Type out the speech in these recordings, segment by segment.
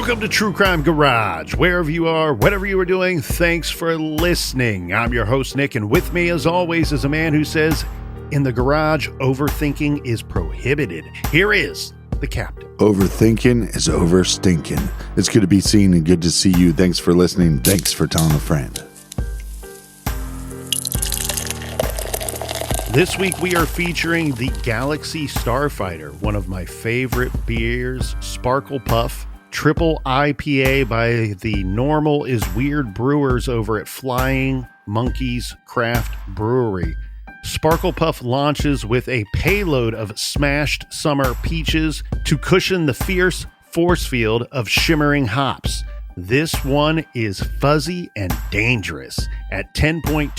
Welcome to True Crime Garage. Wherever you are, whatever you are doing, thanks for listening. I'm your host, Nick, and with me, as always, is a man who says, in the garage, overthinking is prohibited. Here is the captain. Overthinking is overstinking. It's good to be seen and good to see you. Thanks for listening. Thanks for telling a friend. This week we are featuring the Galaxy Starfighter, one of my favorite beers, SparklePuff, triple IPA by the Normal is Weird Brewers over at Flying Monkeys Craft Brewery. SparklePuff launches with a payload of smashed summer peaches to cushion the fierce force field of shimmering hops. This one is fuzzy and dangerous at 10.2%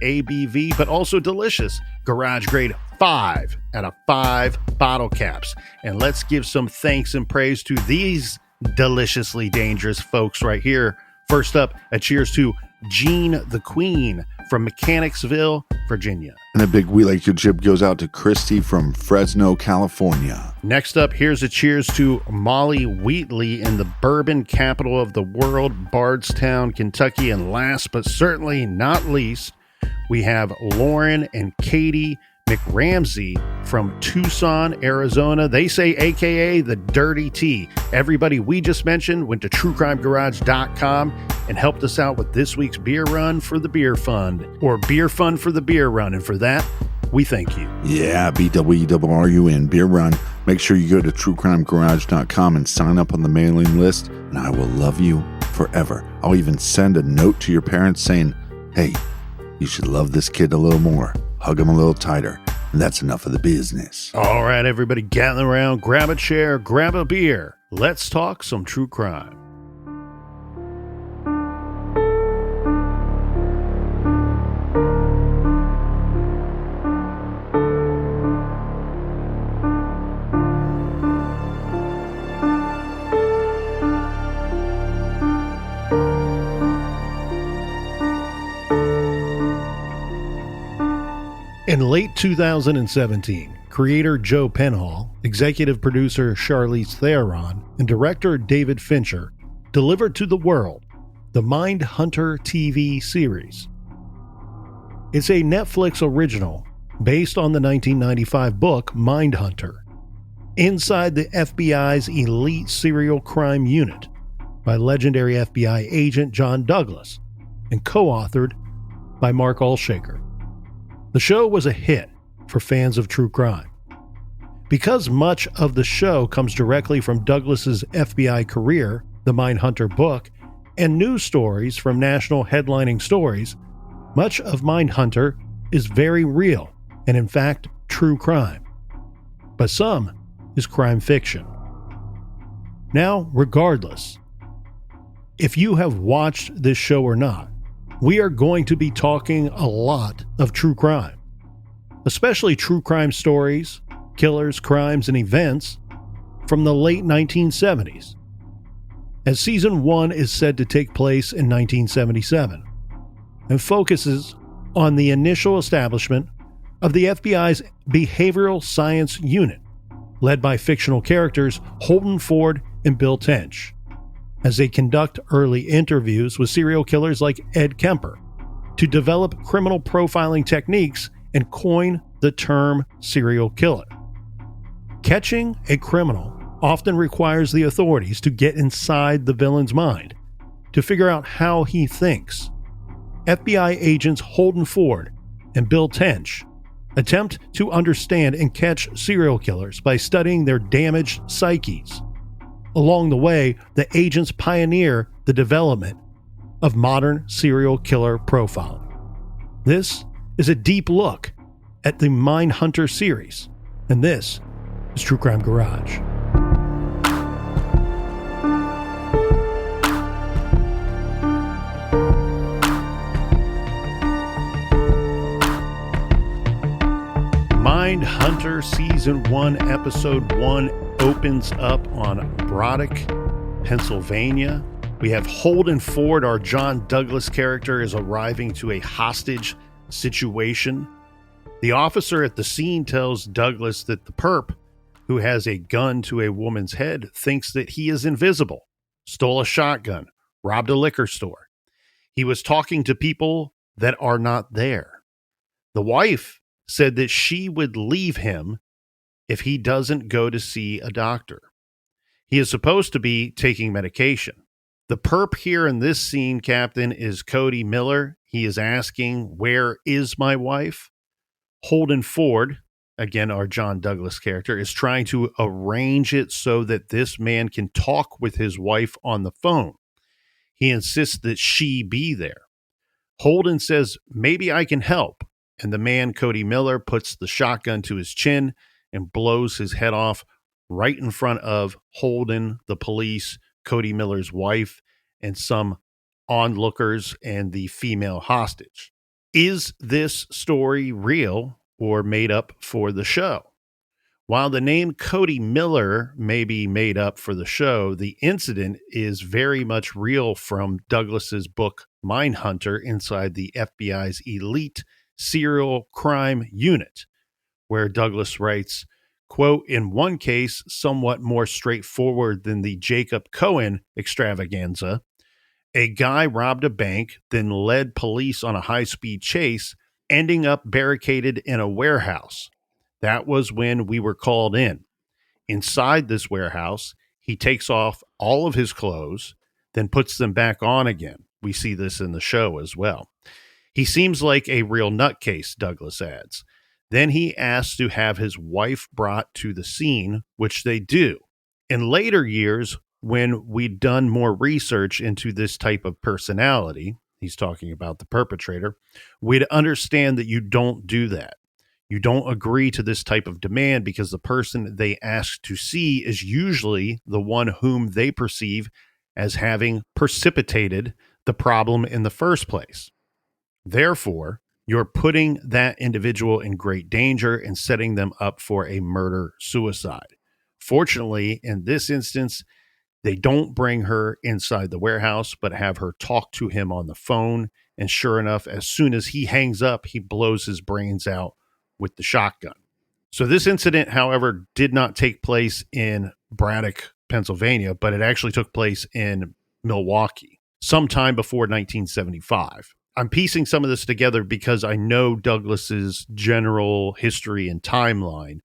ABV, but also delicious. Garage grade 5 out of 5 bottle caps. And let's give some thanks and praise to these deliciously dangerous folks right here. First up, a cheers to Jean the Queen from Mechanicsville, Virginia. And a big We Like Your Chip goes out to Christy from Fresno, California. Next up, here's a cheers to Molly Wheatley in the bourbon capital of the world, Bardstown, Kentucky. And last but certainly not least, we have Lauren and Katie McRamsey from Tucson, Arizona. They say AKA the Dirty Tea. Everybody we just mentioned went to truecrimegarage.com and helped us out with this week's beer run for the beer fund, or beer fund for the beer run. And for that, we thank you. Yeah, BWRUN, beer run. Make sure you go to truecrimegarage.com and sign up on the mailing list, and I will love you forever. I'll even send a note to your parents saying, hey, you should love this kid a little more. Hug him a little tighter. And that's enough of the business. All right, everybody gather around, grab a chair, grab a beer. Let's talk some true crime. In late 2017, creator Joe Penhall, executive producer Charlize Theron, and director David Fincher delivered to the world the Mindhunter TV series. It's a Netflix original based on the 1995 book Mindhunter, inside the FBI's elite serial crime unit by legendary FBI agent John Douglas and co-authored by Mark Olshaker. The show was a hit for fans of true crime. Because much of the show comes directly from Douglas's FBI career, the Mindhunter book, and news stories from national headlining stories, much of Mindhunter is very real and, in fact, true crime. But some is crime fiction. Now, regardless, if you have watched this show or not, we are going to be talking a lot of true crime, especially true crime stories, killers, crimes, and events from the late 1970s, as Season 1 is said to take place in 1977 and focuses on the initial establishment of the FBI's Behavioral Science Unit, led by fictional characters Holden Ford and Bill Tench, as they conduct early interviews with serial killers like Ed Kemper to develop criminal profiling techniques and coin the term serial killer. Catching a criminal often requires the authorities to get inside the villain's mind to figure out how he thinks. FBI agents Holden Ford and Bill Tench attempt to understand and catch serial killers by studying their damaged psyches. Along the way, the agents pioneer the development of modern serial killer profiling. This is a deep look at the Mindhunter series, and this is True Crime Garage. Mindhunter Season 1, Episode 1 opens up on Broderick, Pennsylvania. We have Holden Ford, our John Douglas character, is arriving to a hostage situation. The officer at the scene tells Douglas that the perp, who has a gun to a woman's head, thinks that he is invisible stole a shotgun, robbed a liquor store. He was talking to people that are not there. The wife said that she would leave him if he doesn't go to see a doctor. He is supposed to be taking medication. The perp here in this scene, Captain, is Cody Miller. He is asking, where is my wife? Holden Ford, again, our John Douglas character, is trying to arrange it so that this man can talk with his wife on the phone. He insists that she be there. Holden says, maybe I can help. And the man, Cody Miller, puts the shotgun to his chin and blows his head off right in front of Holden, the police, Cody Miller's wife, and some onlookers and the female hostage. Is this story real or made up for the show? While the name Cody Miller may be made up for the show, the incident is very much real from Douglas's book Mindhunter inside the FBI's elite serial crime unit, where Douglas writes, quote, in one case, somewhat more straightforward than the Jacob Cohen extravaganza, a guy robbed a bank, then led police on a high-speed chase, ending up barricaded in a warehouse. That was when we were called in. Inside this warehouse, he takes off all of his clothes, then puts them back on again. We see this in the show as well. He seems like a real nutcase, Douglas adds. Then he asks to have his wife brought to the scene, which they do. In later years, when we'd done more research into this type of personality, he's talking about the perpetrator, we'd understand that you don't do that. You don't agree to this type of demand because the person they ask to see is usually the one whom they perceive as having precipitated the problem in the first place. Therefore, you're putting that individual in great danger and setting them up for a murder-suicide. Fortunately, in this instance, they don't bring her inside the warehouse, but have her talk to him on the phone. And sure enough, as soon as he hangs up, he blows his brains out with the shotgun. So this incident, however, did not take place in Braddock, Pennsylvania, but it actually took place in Milwaukee sometime before 1975. I'm piecing some of this together because I know Douglas's general history and timeline,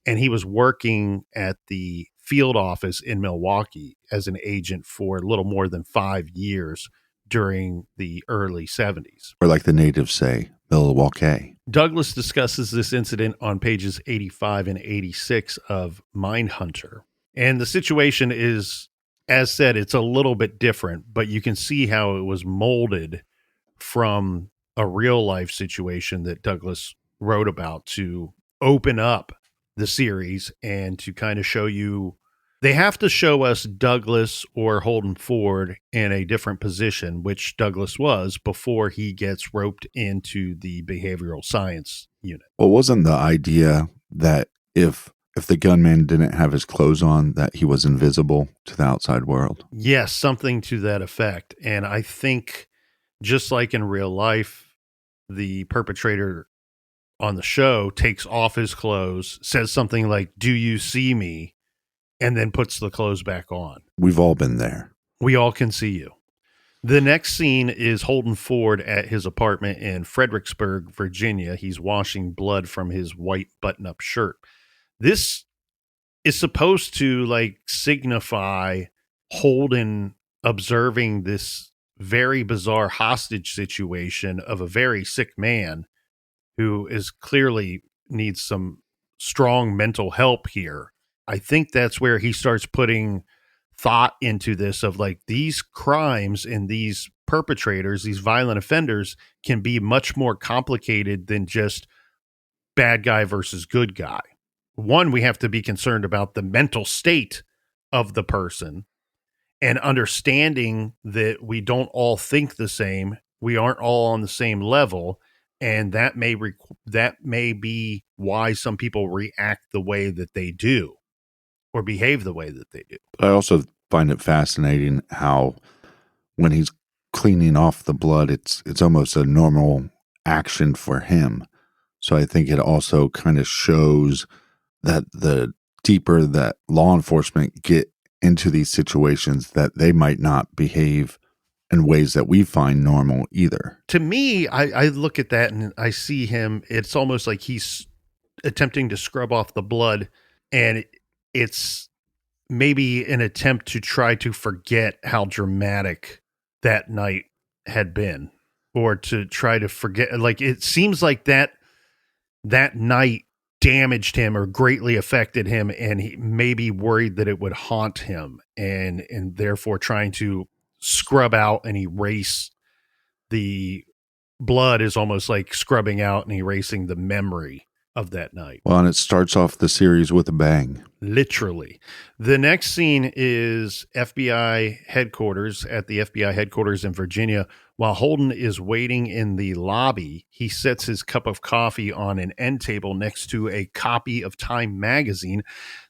and he was working at the field office in Milwaukee as an agent for a little more than 5 years during the early 70s. Or like the natives say, Milwaukee. Douglas discusses this incident on pages 85 and 86 of Mindhunter. And the situation is, as said, it's a little bit different, but you can see how it was molded from a real life situation that Douglas wrote about to open up the series and to kind of show you. They have to show us Douglas or Holden Ford in a different position, which Douglas was before he gets roped into the behavioral science unit. Well, wasn't the idea that if the gunman didn't have his clothes on, that he was invisible to the outside world? Yes, something to that effect. And I think just like in real life, the perpetrator on the show takes off his clothes, says something like, "Do you see me?" and then puts the clothes back on. We've all been there. We all can see you. The next scene is Holden Ford at his apartment in Fredericksburg, Virginia. He's washing blood from his white button-up shirt. This is supposed to signify Holden observing this very bizarre hostage situation of a very sick man who is clearly needs some strong mental help here. I think that's where he starts putting thought into this of these crimes and these perpetrators, these violent offenders can be much more complicated than just bad guy versus good guy. One, we have to be concerned about the mental state of the person and understanding that we don't all think the same. We aren't all on the same level. And that may be why some people react the way that they do or behave the way that they do. I also find it fascinating how when he's cleaning off the blood, it's almost a normal action for him. So I think it also kind of shows that the deeper that law enforcement get into these situations that they might not behave in ways that we find normal either. To me, I look at that and I see him, it's almost like he's attempting to scrub off the blood, and it's maybe an attempt to try to forget how dramatic that night had been, or to try to forget. Like, it seems like that night damaged him or greatly affected him, and he may be worried that it would haunt him, and therefore trying to scrub out and erase the blood is almost like scrubbing out and erasing the memory of that night. Well, and it starts off the series with a bang. Literally. The next scene is FBI headquarters, at the FBI headquarters in Virginia. While Holden is waiting in the lobby, he sets his cup of coffee on an end table next to a copy of Time magazine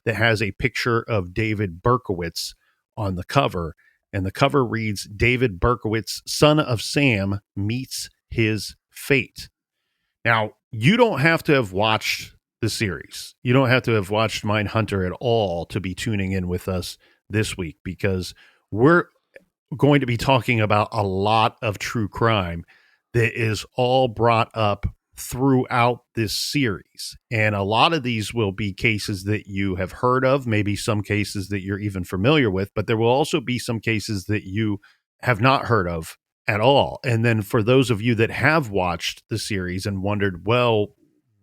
that has a picture of David Berkowitz on the cover. And the cover reads, "David Berkowitz, son of Sam, meets his fate." Now, you don't have to have watched the series. You don't have to have watched Mindhunter at all to be tuning in with us this week, because we're going to be talking about a lot of true crime that is all brought up throughout this series. And a lot of these will be cases that you have heard of, maybe some cases that you're even familiar with, but there will also be some cases that you have not heard of at all. And then for those of you that have watched the series and wondered, well,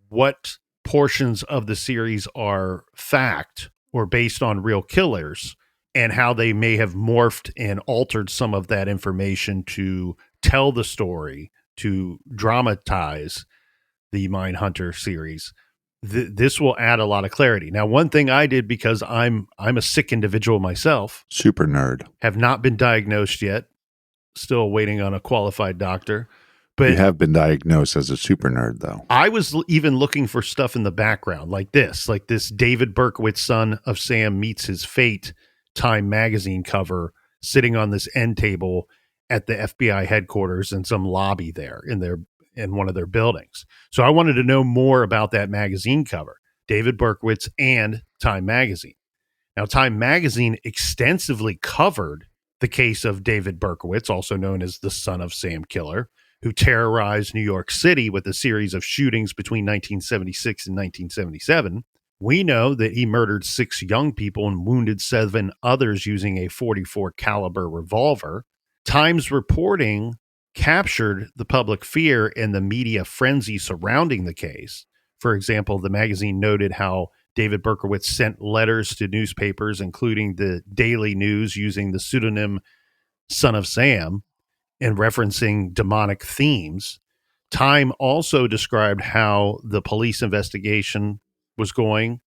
what portions of the series are fact or based on real killers, and how they may have morphed and altered some of that information to tell the story, to dramatize the Mindhunter series, this will add a lot of clarity. Now, one thing I did, because I'm a sick individual myself, super nerd, have not been diagnosed yet, still waiting on a qualified doctor. But you have been diagnosed as a super nerd, though. I was even looking for stuff in the background like this David Berkowitz, son of Sam, meets his fate Time magazine cover, sitting on this end table at the FBI headquarters in some lobby there in one of their buildings. So I wanted to know more about that magazine cover, David Berkowitz and Time magazine. Now, Time magazine extensively covered the case of David Berkowitz, also known as the son of Sam killer, who terrorized New York City with a series of shootings between 1976 and 1977. We know that he murdered 6 young people and wounded 7 others using a .44 caliber revolver. Time's reporting captured the public fear and the media frenzy surrounding the case. For example, the magazine noted how David Berkowitz sent letters to newspapers, including the Daily News, using the pseudonym Son of Sam and referencing demonic themes. Time also described how the police investigation was going,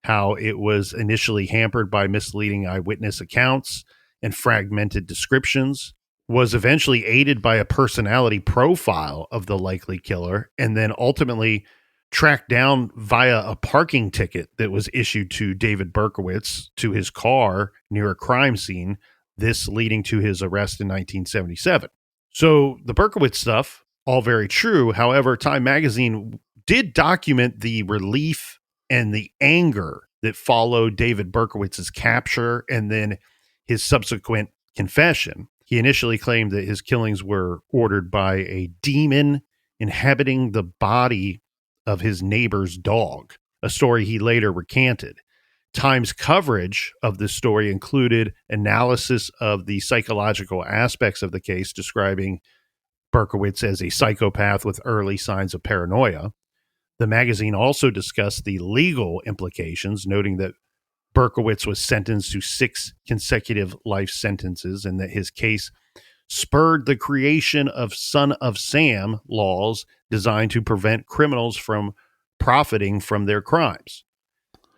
how it was initially hampered by misleading eyewitness accounts and fragmented descriptions, was eventually aided by a personality profile of the likely killer, and then ultimately tracked down via a parking ticket that was issued to David Berkowitz to his car near a crime scene, this leading to his arrest in 1977. So the Berkowitz stuff, all very true. However, Time magazine did document the relief and the anger that followed David Berkowitz's capture and then his subsequent confession. He initially claimed that his killings were ordered by a demon inhabiting the body of his neighbor's dog, a story he later recanted. Time's coverage of this story included analysis of the psychological aspects of the case, describing Berkowitz as a psychopath with early signs of paranoia. The magazine also discussed the legal implications, noting that Berkowitz was sentenced to 6 consecutive life sentences and that his case spurred the creation of Son of Sam laws designed to prevent criminals from profiting from their crimes.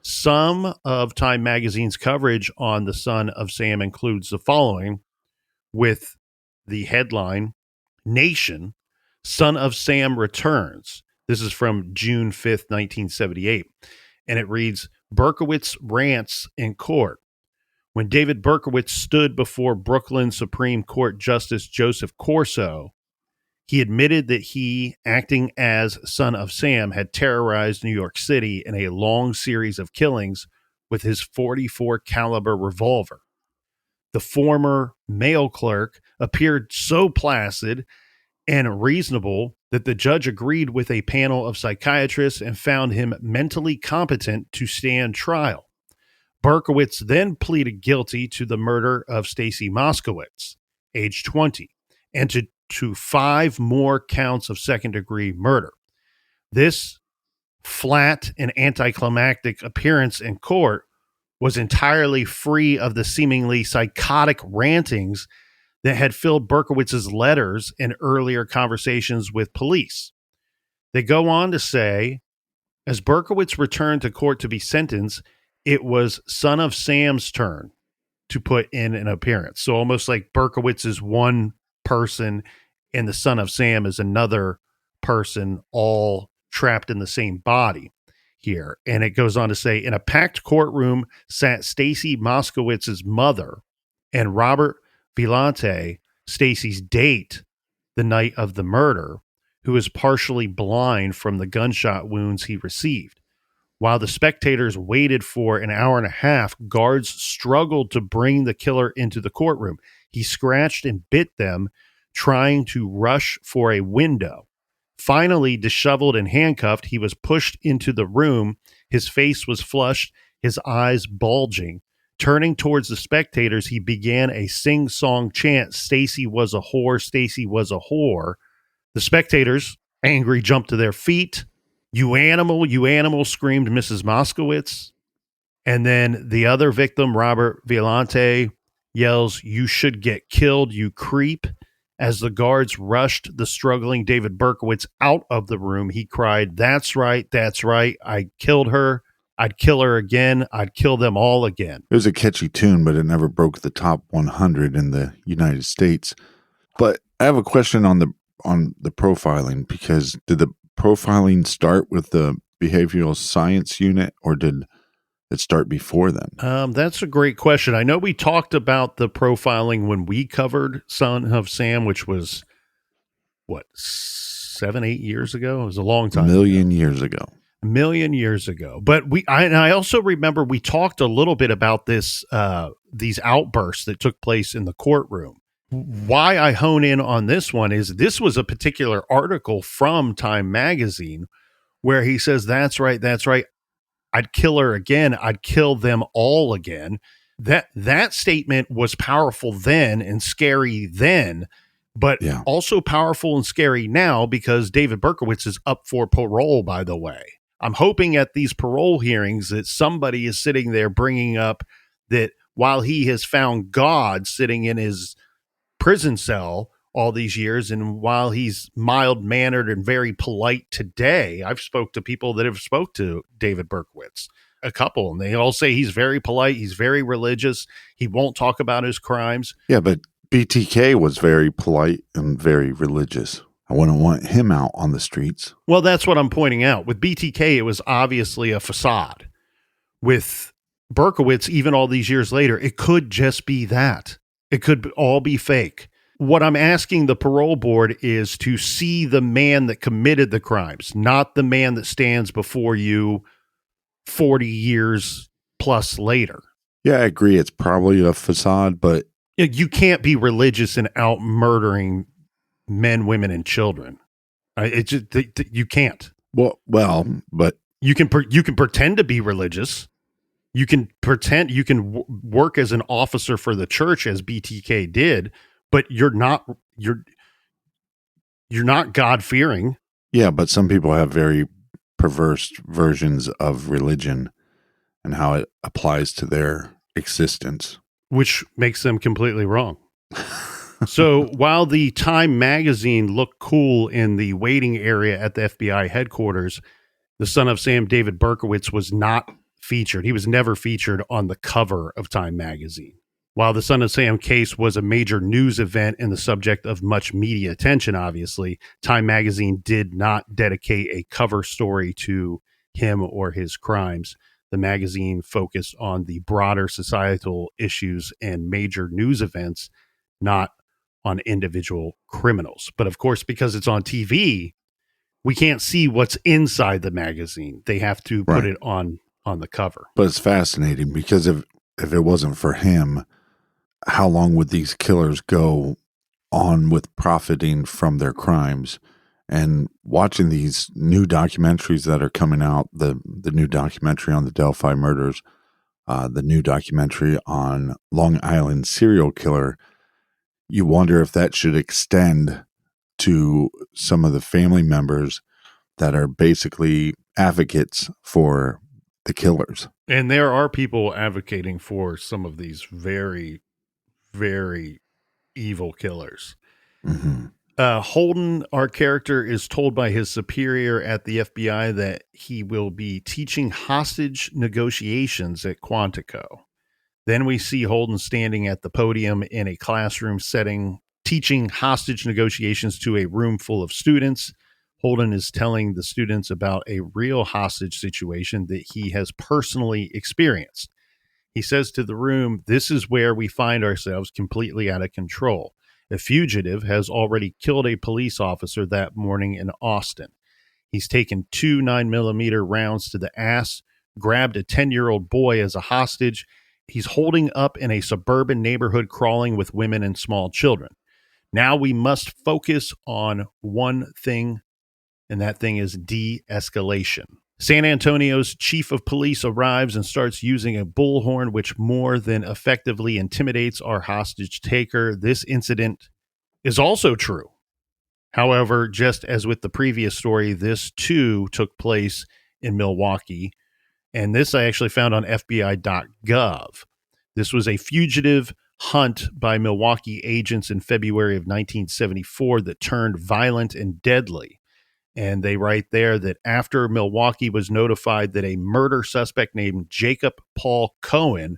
Some of Time magazine's coverage on the Son of Sam includes the following, with the headline, "Nation, Son of Sam returns." This is from June 5th, 1978. And it reads, "Berkowitz rants in court. When David Berkowitz stood before Brooklyn Supreme Court Justice Joseph Corso, he admitted that he, acting as Son of Sam, had terrorized New York City in a long series of killings with his .44 caliber revolver. The former mail clerk appeared so placid and reasonable that the judge agreed with a panel of psychiatrists and found him mentally competent to stand trial. Berkowitz then pleaded guilty to the murder of Stacy Moskowitz, age 20, and to 5 more counts of second-degree murder. This flat and anticlimactic appearance in court was entirely free of the seemingly psychotic rantings that had filled Berkowitz's letters and earlier conversations with police. They go on to say, as Berkowitz returned to court to be sentenced, it was Son of Sam's turn to put in an appearance. So almost like Berkowitz is one person and the Son of Sam is another person, all trapped in the same body here. And it goes on to say, in a packed courtroom sat Stacy Moskowitz's mother and Robert Villante, Stacy's date the night of the murder, who is partially blind from the gunshot wounds he received. While the spectators waited for an hour and a half, guards struggled to bring the killer into the courtroom. He scratched and bit them, trying to rush for a window. Finally, disheveled and handcuffed, he was pushed into the room. His face was flushed, his eyes bulging. Turning towards the spectators, he began a sing-song chant, "Stacy was a whore, Stacy was a whore." The spectators, angry, jumped to their feet. You animal, screamed Mrs. Moskowitz. And then the other victim, Robert Villante, yells, "You should get killed, you creep." As the guards rushed the struggling David Berkowitz out of the room, he cried, that's right. I killed her. I'd kill her again. I'd kill them all again." It was a catchy tune, but it never broke the top 100 in the United States. But I have a question on the profiling, because did the profiling start with the behavioral science unit, or did it start before then? That's a great question. I know we talked about the profiling when we covered Son of Sam, which was, 7-8 years ago? It was a long time. A million years ago. But I also remember we talked a little bit about this, these outbursts that took place in the courtroom. Why I hone in on this one is this was a particular article from Time Magazine where he says, that's right. I'd kill her again. I'd kill them all again. That statement was powerful then and scary then, but also powerful and scary now because David Berkowitz is up for parole, by the way. I'm hoping at these parole hearings that somebody is sitting there bringing up that while he has found God sitting in his prison cell all these years, and while he's mild-mannered and very polite today, I've spoke to people that have spoke to David Berkowitz, a couple, and they all say he's very polite, he's very religious, he won't talk about his crimes. Yeah, but BTK was very polite and very religious. I wouldn't want him out on the streets. Well, that's what I'm pointing out. With BTK, it was obviously a facade. With Berkowitz, even all these years later, it could just be that. It could all be fake. What I'm asking the parole board is to see the man that committed the crimes, not the man that stands before you 40 years plus later. Yeah, I agree. It's probably a facade, but you can't be religious and out murdering men, women, and children. It's just you can't. Well, but you can pretend to be religious. You can pretend you can work as an officer for the church, as BTK did, but you're not God-fearing. Yeah, but some people have very perverse versions of religion and how it applies to their existence, which makes them completely wrong. So while the Time magazine looked cool in the waiting area at the FBI headquarters, the Son of Sam, David Berkowitz, was not featured. He was never featured on the cover of Time magazine. While the Son of Sam case was a major news event and the subject of much media attention, obviously, Time magazine did not dedicate a cover story to him or his crimes. The magazine focused on the broader societal issues and major news events, not on individual criminals. But of course, because it's on TV, we can't see what's inside the magazine. They have to put it on the cover. But it's fascinating because if it wasn't for him, how long would these killers go on with profiting from their crimes? And watching these new documentaries that are coming out, the new documentary on the Delphi murders, the new documentary on Long Island serial killer, you wonder if that should extend to some of the family members that are basically advocates for the killers. And there are people advocating for some of these very, very evil killers. Mm-hmm. Holden, our character, is told by his superior at the FBI that he will be teaching hostage negotiations at Quantico. Then we see Holden standing at the podium in a classroom setting, teaching hostage negotiations to a room full of students. Holden is telling the students about a real hostage situation that he has personally experienced. He says to the room, "This is where we find ourselves completely out of control. A fugitive has already killed a police officer that morning in Austin. He's taken 2 9mm rounds to the ass, grabbed a 10-year-old boy as a hostage. He's holding up in a suburban neighborhood crawling with women and small children. Now we must focus on one thing, and that thing is de-escalation." San Antonio's chief of police arrives and starts using a bullhorn, which more than effectively intimidates our hostage taker. This incident is also true. However, just as with the previous story, this too took place in Milwaukee. And this I actually found on FBI.gov. This was a fugitive hunt by Milwaukee agents in February of 1974 that turned violent and deadly. And they write there that after Milwaukee was notified that a murder suspect named Jacob Paul Cohen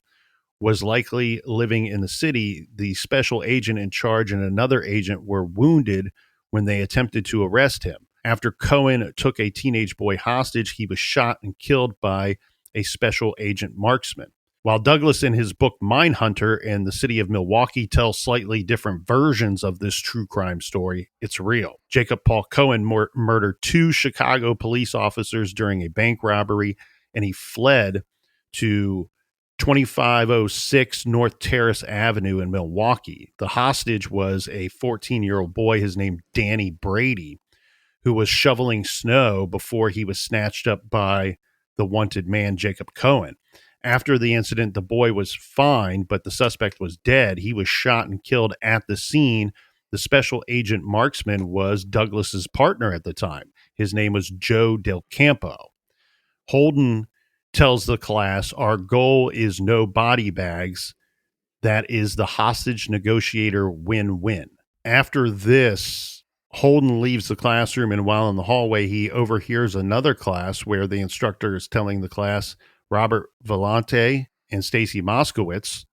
was likely living in the city, the special agent in charge and another agent were wounded when they attempted to arrest him. After Cohen took a teenage boy hostage, he was shot and killed by a special agent marksman. While Douglas in his book Mindhunter and the city of Milwaukee tell slightly different versions of this true crime story, it's real. Jacob Paul Cohen murdered 2 Chicago police officers during a bank robbery, and he fled to 2506 North Terrace Avenue in Milwaukee. The hostage was a 14-year-old boy, his name Danny Brady, who was shoveling snow before he was snatched up by the wanted man, Jacob Cohen. After the incident, the boy was fine, but the suspect was dead. He was shot and killed at the scene. The special agent marksman was Douglas's partner at the time. His name was Joe Del Campo. Holden tells the class, "Our goal is no body bags. That is the hostage negotiator win-win." After this, Holden leaves the classroom, and while in the hallway, he overhears another class where the instructor is telling the class, Robert Vellante and Stacy Moskowitz,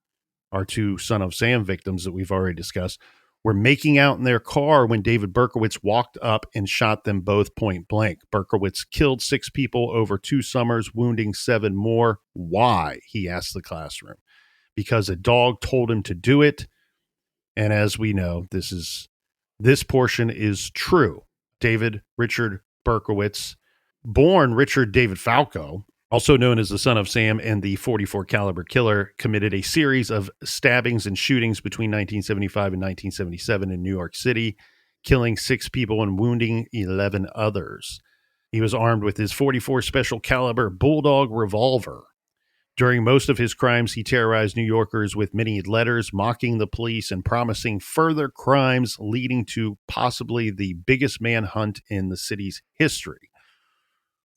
our 2 Son of Sam victims that we've already discussed, were making out in their car when David Berkowitz walked up and shot them both point blank. Berkowitz killed 6 people over 2 summers, wounding 7 more. Why? He asked the classroom. Because a dog told him to do it. And as we know, this portion is true. David Richard Berkowitz, born Richard David Falco, also known as the Son of Sam and the .44 caliber killer, committed a series of stabbings and shootings between 1975 and 1977 in New York City, killing 6 people and wounding 11 others. He was armed with his .44 special caliber Bulldog revolver. During most of his crimes, he terrorized New Yorkers with many letters mocking the police and promising further crimes, leading to possibly the biggest manhunt in the city's history.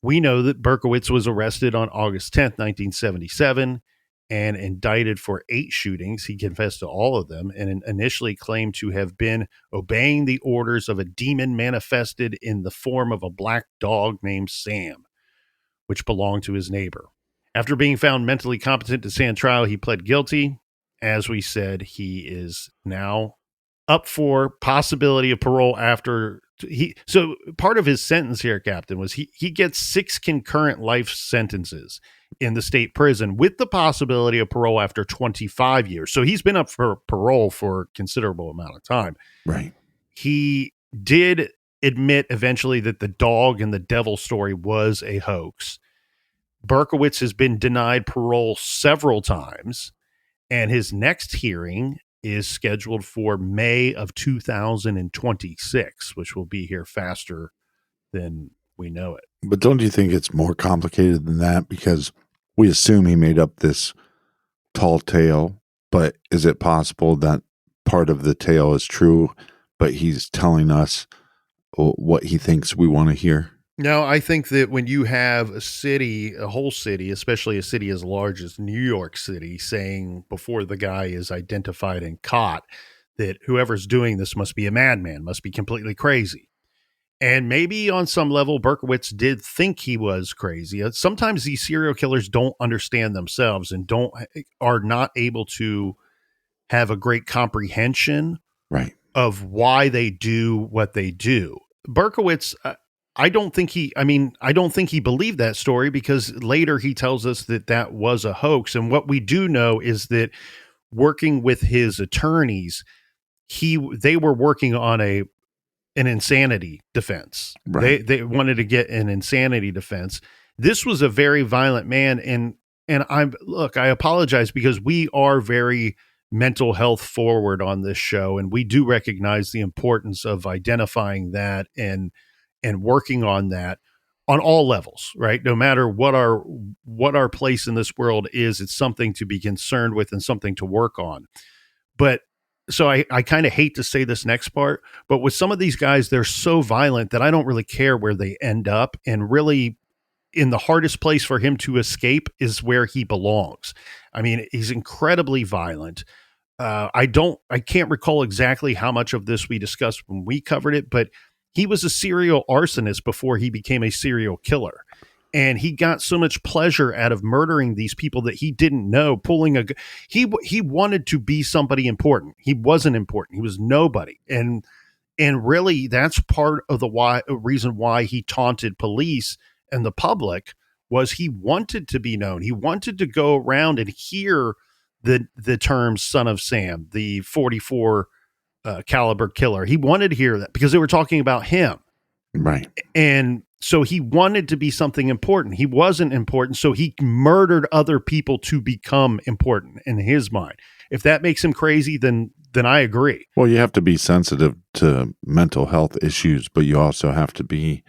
We know that Berkowitz was arrested on August 10th, 1977, and indicted for 8 shootings. He confessed to all of them and initially claimed to have been obeying the orders of a demon manifested in the form of a black dog named Sam, which belonged to his neighbor. After being found mentally competent to stand trial, he pled guilty. As we said, he is now up for possibility of parole after so part of his sentence here, Captain, was he gets 6 concurrent life sentences in the state prison with the possibility of parole after 25 years. So he's been up for parole for a considerable amount of time. Right. He did admit eventually that the dog and the devil story was a hoax. Berkowitz has been denied parole several times. And his next hearing is scheduled for May of 2026, which will be here faster than we know it. But don't you think it's more complicated than that? Because we assume he made up this tall tale, but is it possible that part of the tale is true, but he's telling us what he thinks we want to hear? No, I think that when you have a city, a whole city, especially a city as large as New York City, saying before the guy is identified and caught that whoever's doing this must be a madman, must be completely crazy. And maybe on some level, Berkowitz did think he was crazy. Sometimes these serial killers don't understand themselves and are not able to have a great comprehension Right. of why they do what they do. Berkowitz, I don't think he believed that story, because later he tells us that that was a hoax. And what we do know is that working with his attorneys, they were working on an insanity defense. Right. They wanted to get an insanity defense. This was a very violent man. And I apologize, because we are very mental health forward on this show, and we do recognize the importance of identifying that and working on that on all levels, right? No matter what our place in this world is, it's something to be concerned with and something to work on. But so I kind of hate to say this next part, but with some of these guys, they're so violent that I don't really care where they end up. And really, in the hardest place for him to escape is where he belongs. I mean, he's incredibly violent. I can't recall exactly how much of this we discussed when we covered it, but he was a serial arsonist before he became a serial killer. And he got so much pleasure out of murdering these people that he didn't know, he wanted to be somebody important. He wasn't important. He was nobody. And really, that's part of the reason why he taunted police and the public, was he wanted to be known. He wanted to go around and hear the term "Son of Sam," the 44 caliber killer. He wanted to hear that because they were talking about him. Right. And so he wanted to be something important. He wasn't important, so he murdered other people to become important in his mind. If that makes him crazy, then I agree. Well, you have to be sensitive to mental health issues, but you also have to be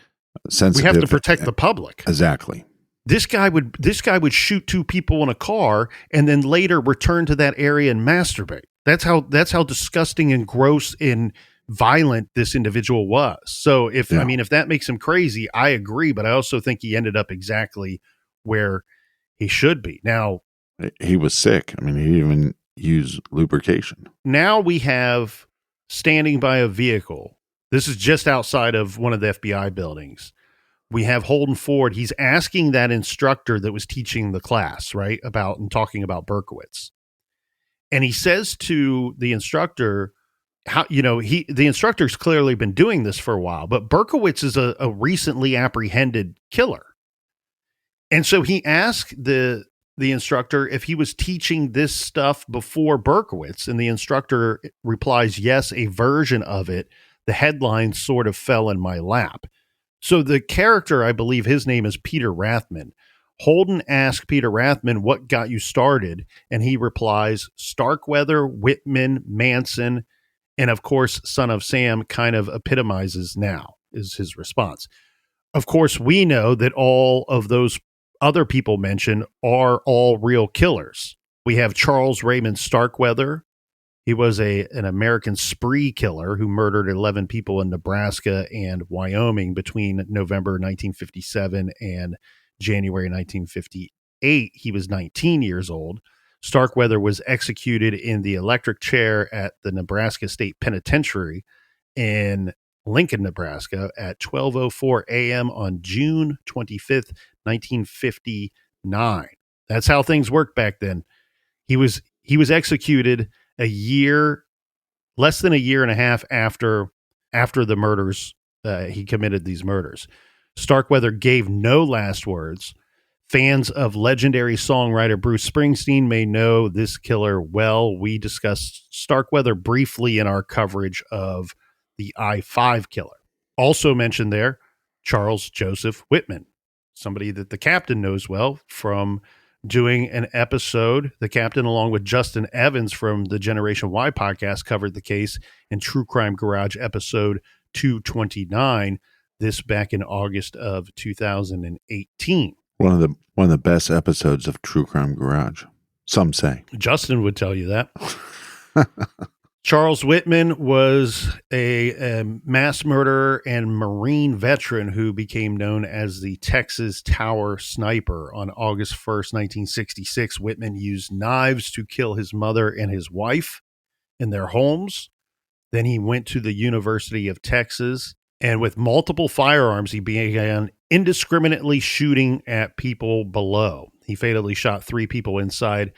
sensitive. We have to protect the public. Exactly. This guy would shoot two people in a car and then later return to that area and masturbate. That's how disgusting and gross and violent this individual was. So if that makes him crazy, I agree, but I also think he ended up exactly where he should be. Now, he was sick. I mean, he didn't even use lubrication. Now we have standing by a vehicle. This is just outside of one of the FBI buildings. We have Holden Ford. He's asking that instructor that was teaching the class, right, about and talking about Berkowitz. And he says to the instructor, the instructor's clearly been doing this for a while, but Berkowitz is a recently apprehended killer. And so he asked the instructor if he was teaching this stuff before Berkowitz, and the instructor replies, yes, a version of it. The headline sort of fell in my lap. So the character, I believe his name is Peter Rathman. Holden asked Peter Rathman, what got you started? And he replies, Starkweather, Whitman, Manson, and of course, Son of Sam kind of epitomizes now, is his response. Of course, we know that all of those other people mentioned are all real killers. We have Charles Raymond Starkweather. He was an American spree killer who murdered 11 people in Nebraska and Wyoming between November 1957 and January 1958. He was 19 years old. Starkweather was executed in the electric chair at the Nebraska State Penitentiary in Lincoln, Nebraska at 12:04 a.m. on June 25th, 1959. That's how things worked back then. He was executed less than a year and a half after the murders. He committed these murders. Starkweather gave no last words. Fans of legendary songwriter Bruce Springsteen may know this killer well. We discussed Starkweather briefly in our coverage of the I-5 killer. Also mentioned there, Charles Joseph Whitman, somebody that the captain knows well from doing an episode. The captain, along with Justin Evans from the Generation Y podcast, covered the case in True Crime Garage episode 229. This back in August of 2018. One of the best episodes of True Crime Garage. Some say. Justin would tell you that. Charles Whitman was a mass murderer and Marine veteran who became known as the Texas Tower Sniper. On August 1st, 1966, Whitman used knives to kill his mother and his wife in their homes. Then he went to the University of Texas, and with multiple firearms, he began indiscriminately shooting at people below. He fatally shot 3 people inside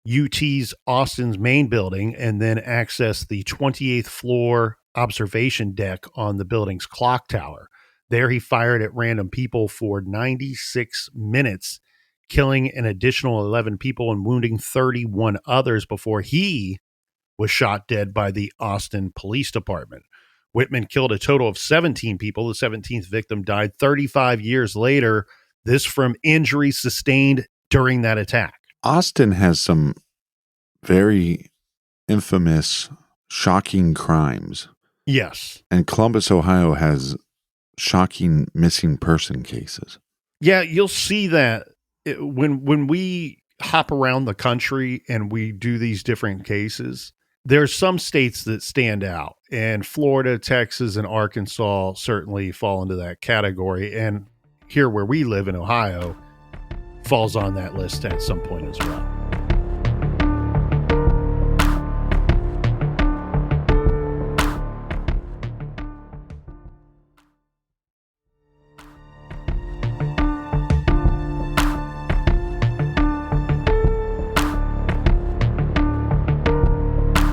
UT's Austin's main building and then accessed the 28th floor observation deck on the building's clock tower. There he fired at random people for 96 minutes, killing an additional 11 people and wounding 31 others before he was shot dead by the Austin Police Department. Whitman killed a total of 17 people. The 17th victim died 35 years later, this from injuries sustained during that attack. Austin has some very infamous, shocking crimes. Yes. And Columbus, Ohio has shocking missing person cases. Yeah, you'll see that when we hop around the country and we do these different cases, there's some states that stand out. And Florida, Texas, and Arkansas certainly fall into that category. And here where we live in Ohio falls on that list at some point as well.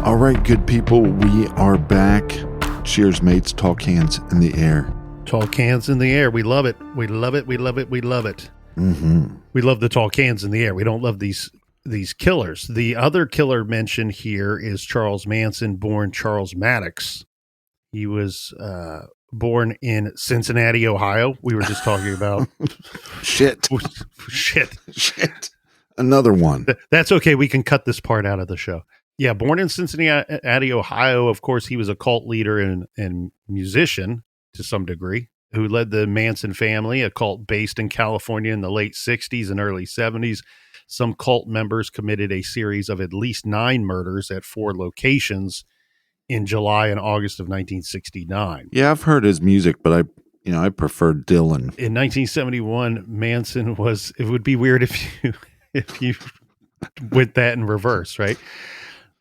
All right, good people, we are back. Cheers, mates. Tall cans in the air. Tall cans in the air. We love it. We love it. We love it. We love it. Mm-hmm. We love the tall cans in the air. We don't love these killers. The other killer mentioned here is Charles Manson, born Charles Maddox. He was born in Cincinnati, Ohio. We were just talking about. Shit. Another one. That's okay. We can cut this part out of the show. Yeah, born in Cincinnati, Ohio. Of course, he was a cult leader and musician to some degree, who led the Manson family, a cult based in California in the late 60s and early 70s. Some cult members committed a series of at least 9 murders at 4 locations in July and August of 1969. Yeah, I've heard his music, but I prefer Dylan. In 1971, Manson was, it would be weird if you went that in reverse, right?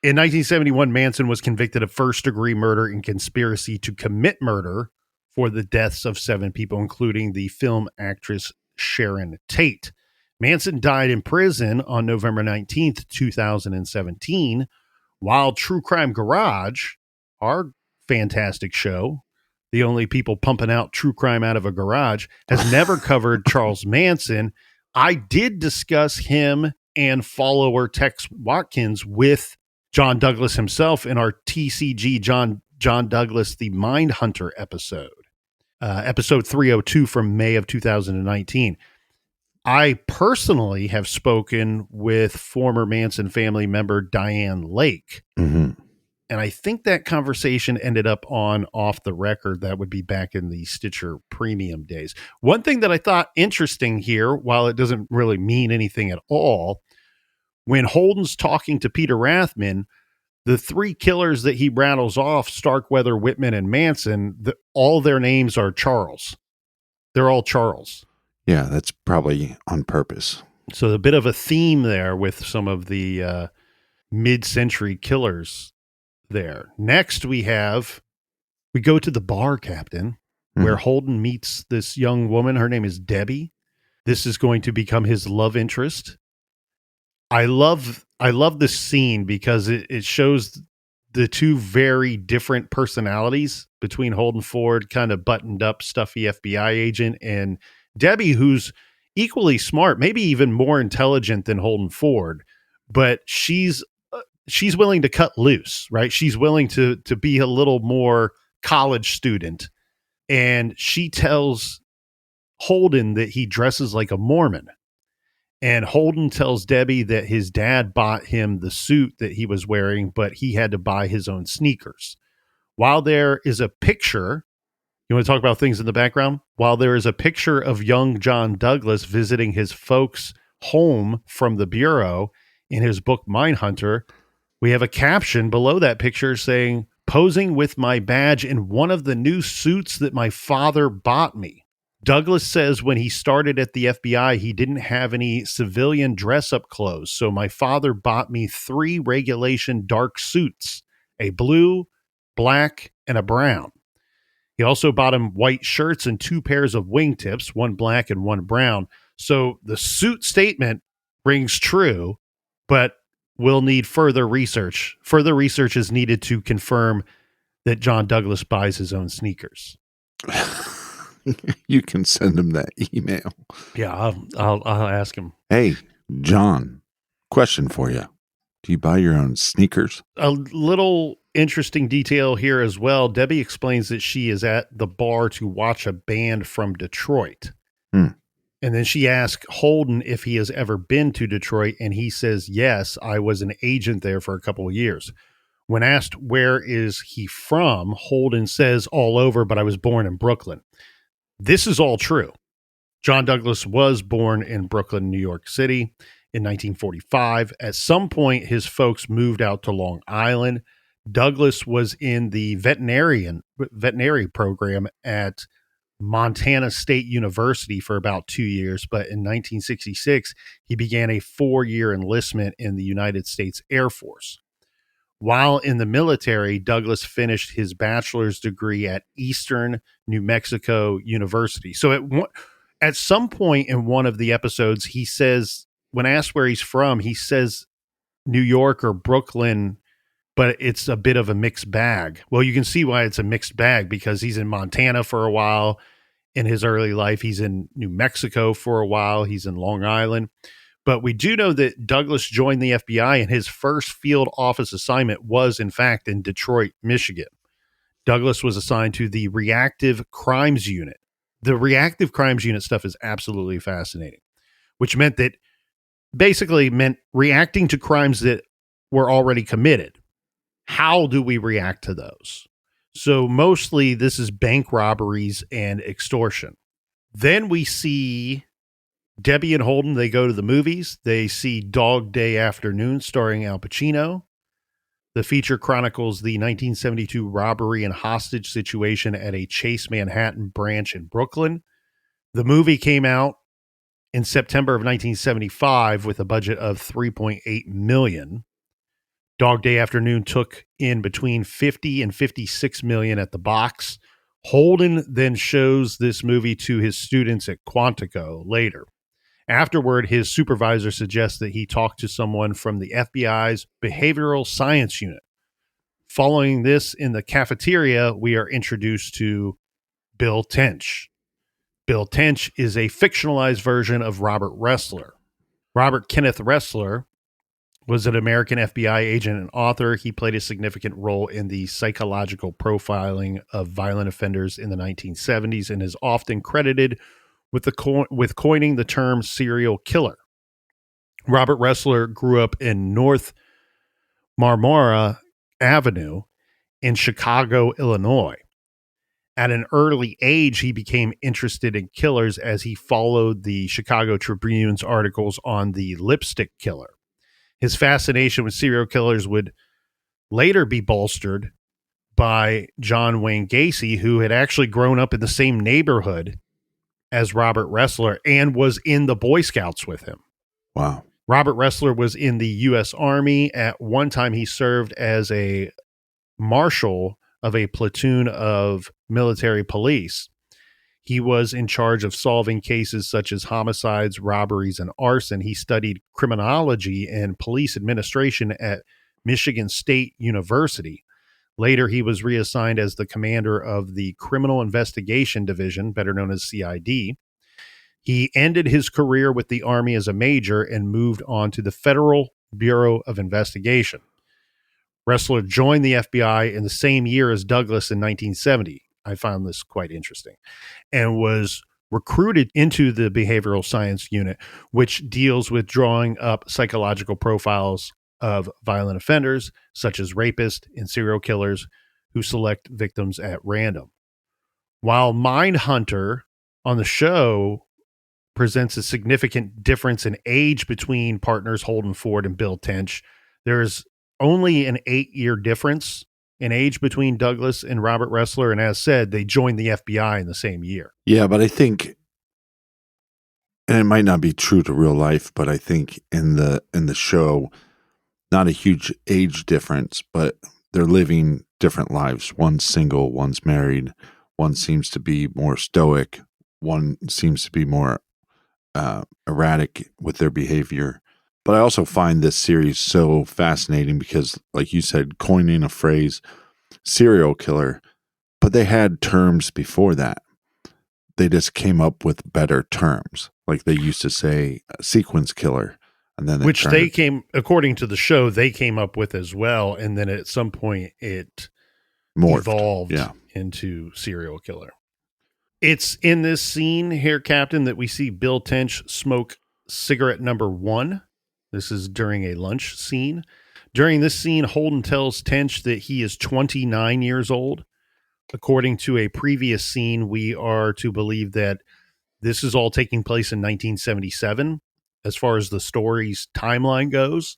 In 1971, Manson was convicted of first-degree murder and conspiracy to commit murder for the deaths of 7 people, including the film actress Sharon Tate. Manson died in prison on November 19th, 2017, while True Crime Garage, our fantastic show, the only people pumping out true crime out of a garage, has never covered Charles Manson. I did discuss him and follower Tex Watkins with John Douglas himself in our TCG John Douglas, the Mindhunter episode. Episode 302 from May of 2019. I personally have spoken with former Manson family member Diane Lake. Mm-hmm. And I think that conversation ended up on Off the Record. That would be back in the Stitcher Premium days. One thing that I thought interesting here, while it doesn't really mean anything at all, when Holden's talking to Peter Rathman, the 3 killers that he rattles off, Starkweather, Whitman, and Manson, all their names are Charles. They're all Charles. Yeah, that's probably on purpose. So a bit of a theme there with some of the mid-century killers there. Next, we go to the bar, Captain, where Holden meets this young woman. Her name is Debbie. This is going to become his love interest. I love this scene because it shows the 2 very different personalities between Holden Ford, kind of buttoned up, stuffy FBI agent, and Debbie, who's equally smart, maybe even more intelligent than Holden Ford, but she's willing to cut loose, right? She's willing to be a little more college student, and she tells Holden that he dresses like a Mormon. And Holden tells Debbie that his dad bought him the suit that he was wearing, but he had to buy his own sneakers. While there is a picture, you want to talk about things in the background? While there is a picture of young John Douglas visiting his folks' home from the Bureau in his book Mindhunter, we have a caption below that picture saying, "Posing with my badge in one of the new suits that my father bought me." Douglas says when he started at the FBI, he didn't have any civilian dress-up clothes, so my father bought me 3 regulation dark suits, a blue, black, and a brown. He also bought him white shirts and 2 pairs of wingtips, one black and one brown. So the suit statement rings true, but we'll need further research. Further research is needed to confirm that John Douglas buys his own sneakers. You can send him that email. Yeah, I'll ask him. Hey, John, question for you. Do you buy your own sneakers? A little interesting detail here as well. Debbie explains that she is at the bar to watch a band from Detroit. And then she asks Holden if he has ever been to Detroit, and he says, yes, I was an agent there for a couple of years. When asked where is he from, Holden says all over, but I was born in Brooklyn. This is all true. John Douglas was born in Brooklyn, New York City in 1945. At some point, his folks moved out to Long Island. Douglas was in the veterinary program at Montana State University for about 2 years, but in 1966, he began a 4-year enlistment in the United States Air Force. While in the military, Douglas finished his bachelor's degree at Eastern New Mexico University. So at some point in one of the episodes, he says, when asked where he's from, he says New York or Brooklyn, but it's a bit of a mixed bag. Well, you can see why it's a mixed bag, because he's in Montana for a while in his early life. He's in New Mexico for a while. He's in Long Island. But we do know that Douglas joined the FBI, and his first field office assignment was, in fact, in Detroit, Michigan. Douglas was assigned to the Reactive Crimes Unit. The Reactive Crimes Unit stuff is absolutely fascinating, which meant reacting to crimes that were already committed. How do we react to those? So mostly this is bank robberies and extortion. Then we see Debbie and Holden, they go to the movies. They see Dog Day Afternoon starring Al Pacino. The feature chronicles the 1972 robbery and hostage situation at a Chase Manhattan branch in Brooklyn. The movie came out in September of 1975 with a budget of $3.8 million. Dog Day Afternoon took in between $50 and $56 million at the box. Holden then shows this movie to his students at Quantico later. Afterward, his supervisor suggests that he talk to someone from the FBI's Behavioral Science Unit. Following this, in the cafeteria, we are introduced to Bill Tench. Bill Tench is a fictionalized version of Robert Ressler. Robert Kenneth Ressler was an American FBI agent and author. He played a significant role in the psychological profiling of violent offenders in the 1970s and is often credited with coining the term serial killer. Robert Ressler grew up in North Marmora Avenue in Chicago, Illinois. At an early age, he became interested in killers as he followed the Chicago Tribune's articles on the lipstick killer. His fascination with serial killers would later be bolstered by John Wayne Gacy, who had actually grown up in the same neighborhood as Robert Ressler and was in the Boy Scouts with him. Wow. Robert Ressler was in the U.S. Army. At one time, he served as a marshal of a platoon of military police. He was in charge of solving cases such as homicides, robberies, and arson. He studied criminology and police administration at Michigan State University. Later, he was reassigned as the commander of the Criminal Investigation Division, better known as CID. He ended his career with the Army as a major and moved on to the Federal Bureau of Investigation. Ressler joined the FBI in the same year as Douglas in 1970. I found this quite interesting, and was recruited into the behavioral science unit, which deals with drawing up psychological profiles of violent offenders, such as rapists and serial killers who select victims at random. While Mindhunter on the show presents a significant difference in age between partners Holden Ford and Bill Tench, there's only an 8-year difference in age between Douglas and Robert Ressler. And as said, they joined the FBI in the same year. Yeah, but I think, and it might not be true to real life, but I think in the show, not a huge age difference, but they're living different lives. One's single, one's married. One seems to be more stoic. One seems to be more erratic with their behavior. But I also find this series so fascinating because, like you said, coining a phrase, serial killer, but they had terms before that. They just came up with better terms. Like they used to say sequence killer. And then which according to the show, they came up with as well. And then at some point it evolved into serial killer. It's in this scene here, Captain, that we see Bill Tench smoke cigarette number 1. This is during a lunch scene. During this scene, Holden tells Tench that he is 29 years old. According to a previous scene, we are to believe that this is all taking place in 1977, as far as the story's timeline goes.